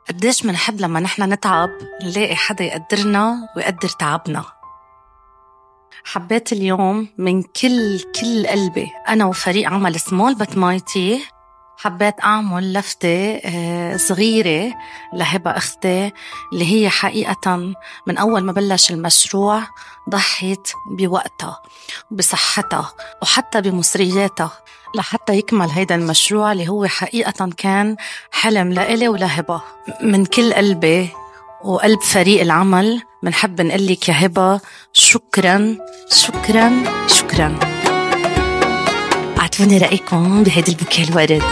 قديش منحب لما نحن نتعب نلاقي حدا يقدرنا ويقدر تعبنا. حبيت اليوم من كل قلبي أنا وفريق عمل سمول بت مايتي، حبيت أعمل لفتة صغيرة لهبة أختي اللي هي حقيقة من أول ما بلش المشروع ضحيت بوقتها وبصحتها وحتى بمصرياتها لحتى يكمل هيدا المشروع اللي هو حقيقة كان حلم لإلي ولهبة. من كل قلبي وقلب فريق العمل منحب نقلك يا هبة شكرا شكرا شكرا. اعطوني رأيكم بهيدا البوكيه الورد.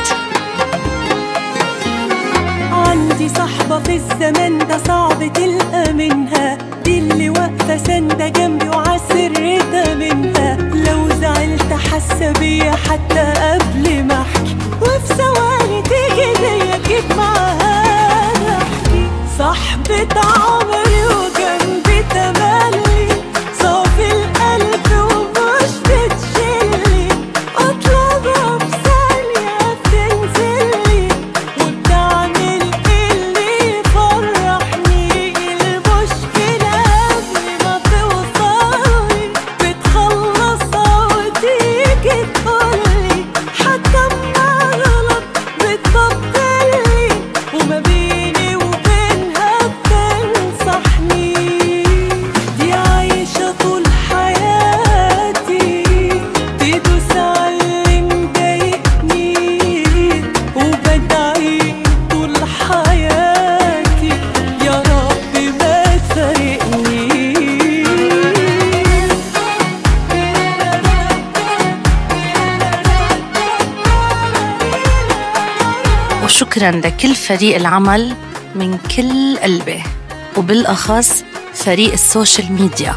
عندي صحبة في الزمن ده صعب تلقى منها، دي اللي واقفة سندة جنبي وعسرتها منها. لو زعلت حاسة بيا حتى قبل ما احكي، وفي ثواني تيجي ليا جيت معاها احكي. صاحبة عمري وجنبي تملي، صافي القلب ومش بتشيلي، اطلبها في ثانية بتنزلي، وبتعمل اللي يفرحني. المشكلة قبل ما توصلي بتخلصها وتيجي تقولي، حتى اما غلط بتبطلي، وما بيني وبينها بتنصحني. دي عايشة طول حياتي تدوس على اللي مضايقني، وبدعي طول حياتي يا رب ما تفارقني. وشكرا لكل فريق العمل من كل قلبي، وبالأخص فريق السوشيال ميديا.